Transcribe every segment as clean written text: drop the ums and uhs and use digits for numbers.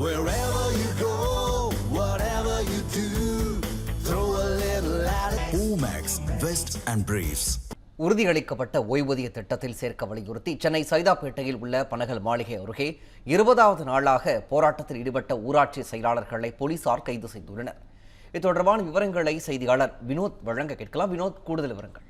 Wherever you go, whatever you do, throw a little at it. Omax, Vest and Briefs. உறுதியளிக்கப்பட்ட ஓய்வூதிய திட்டத்தில் சேர்க்க வலியுறுத்தி சென்னை சைதாப்பேட்டையில் உள்ள பனகல் மாளிகை அருகே 20வது நாளாக போராட்டத்தில் ஈடுபட்ட ஊராட்சி செயலாளர்களை போலீசார் கைது செய்துள்ளனர். இது தொடர்பான விவரங்களை செய்தியாளர் வினோத் வழங்க கேட்கலாம். வினோத், கூடுதல் விவரங்கள்.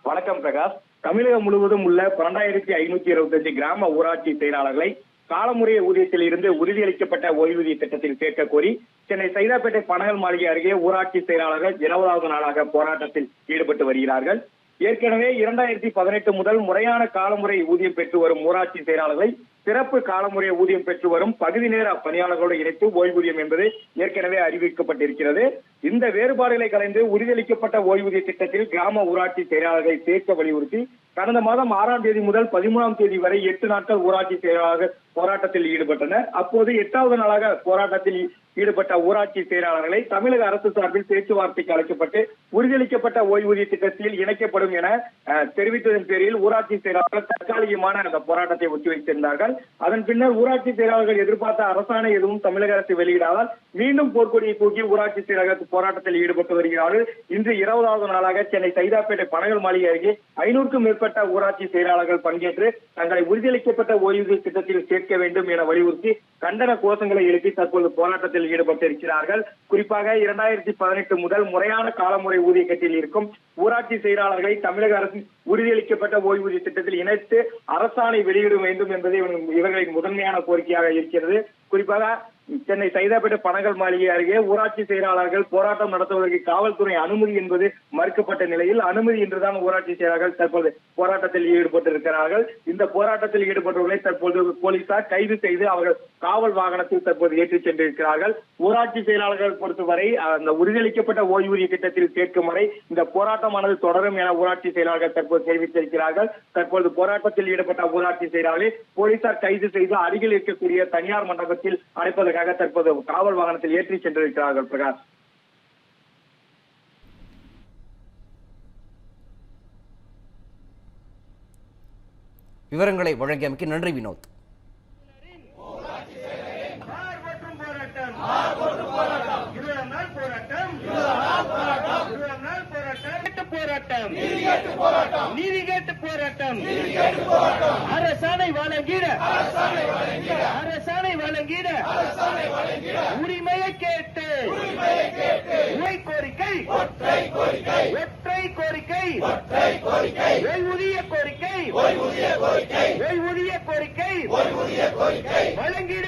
வணக்கம் பிரகாஷ். தமிழகம் முழுவதும் உள்ள 2525 கிராம ஊராட்சி செயலாளர்களை காலமுறைய ஊதியத்தில் இருந்து உறுதியளிக்கப்பட்ட ஓய்வூதிய திட்டத்தில் சேர்க்க கோரி சென்னை சைதாப்பேட்டை பனகல் மாளிகை அருகே ஊராட்சி செயலாளர்கள் 20வது நாளாக போராட்டத்தில் ஈடுபட்டு வருகிறார்கள். ஏற்கனவே 2018 முதல் முறையான காலமுறை ஊதியம் பெற்று வரும் ஊராட்சி செயலாளர்களை சிறப்பு காலமுறை ஊதியம் பெற்று வரும் பகுதி நேர பணியாளர்களோடு இணைத்து ஓய்வூதியம் என்பது ஏற்கனவே அறிவிக்கப்பட்டிருக்கிறது. இந்த வேறுபாடுகளை கலைந்து உறுதியளிக்கப்பட்ட ஓய்வூதிய திட்டத்தில் கிராம ஊராட்சி செயலாளர்களை சேர்க்க வலியுறுத்தி கடந்த மாதம் 6ஆம் தேதி முதல் 13ஆம் தேதி வரை 8 நாட்கள் ஊராட்சி செயலாளர்கள் போராட்டத்தில் ஈடுபட்டனர். அப்போது 8வது நாளாக போராட்டத்தில் ஈடுபட்ட ஊராட்சி செயலாளர்களை தமிழக அரசு சார்பில் பேச்சுவார்த்தைக்கு அழைக்கப்பட்டு உறுதியளிக்கப்பட்ட ஓய்வூதிய திட்டத்தில் இணைக்கப்படும் என தெரிவித்ததன் பேரில் ஊராட்சி செயலாளர்கள் தற்காலிகமான அந்த போராட்டத்தை ஒத்திவைத்திருந்தார்கள். அதன் பின்னர் ஊராட்சி செயலாளர்கள் எதிர்பார்த்த அரசாணை எதுவும் தமிழக அரசு வெளியிடாதால் மீண்டும் போர்க்கொடியை தூக்கி ஊராட்சி செயலாளர்கள் போராட்டத்தில் ஈடுபட்டு வருகிறார்கள். இன்று 20வது நாளாக சென்னை சைதாப்பேட்டை பனகல் மாளிகை அருகே 500க்கும் மேற்பட்ட ஊராட்சி செயலாளர்கள் பங்கேற்று தங்களை உறுதியளிக்கப்பட்ட ஓய்வூதிய திட்டத்தில் சேர்க்க வேண்டும் என வலியுறுத்தி கண்டன கோஷங்களை எழுப்பி தற்போது போராட்டத்தில் ஈடுபட்டிருக்கிறார்கள். குறிப்பாக 2018 முதல் முறையான காலமுறை ஊதிய கட்டில் இருக்கும் ஊராட்சி செயலாளர்களை தமிழக அரசின் உறுதியளிக்கப்பட்ட ஓய்வூதிய திட்டத்தில் இணைத்து அரசாணை வெளியிட வேண்டும் என்பதே இவர்களின் முதன்மையான கோரிக்கையாக இருக்கிறது. குறிப்பாக சென்னை சைதாப்பேட்டை பனகல் மாளிகை அருகே ஊராட்சி செயலாளர்கள் போராட்டம் நடத்துவதற்கு காவல்துறை அனுமதி என்பது மறுக்கப்பட்ட நிலையில் அனுமதி என்றுதான் ஊராட்சி செயலாளர்கள் தற்போது போராட்டத்தில் ஈடுபட்டிருக்கிறார்கள். இந்த போராட்டத்தில் ஈடுபட்டவர்களை தற்போது போலீசார் கைது செய்து அவர்கள் காவல் வாகனத்தில் தற்போது ஏற்றிச் சென்றிருக்கிறார்கள். ஊராட்சி செயலாளர்கள் பொறுத்தவரை அந்த உறுதியளிக்கப்பட்ட ஓய்வூதிய திட்டத்தில் சேர்க்கும் வரை இந்த போராட்டமானது தொடரும் என ஊராட்சி செயலாளர்கள் தற்போது தெரிவித்திருக்கிறார்கள். தற்போது போராட்டத்தில் ஈடுபட்ட ஊராட்சி செயலாளர்களை போலீசார் கைது செய்து அருகில் இருக்கக்கூடிய தனியார் மண்டபத்தில் அடைப்பதற்காக தற்போது காவல் வாகனத்தில் ஏற்றிச் சென்றிருக்கிறார்கள். பிரகாஷ், விவரங்களை வழங்கியமைக்கு நன்றி வினோத். நீதி கேட்டு போராட்டம் அரசாணை வழங்கிட உரிமையை கேட்டு கோரிக்கை ஒற்றை கோரிக்கை ஓய்வூதிய கோரிக்கை வழங்கிட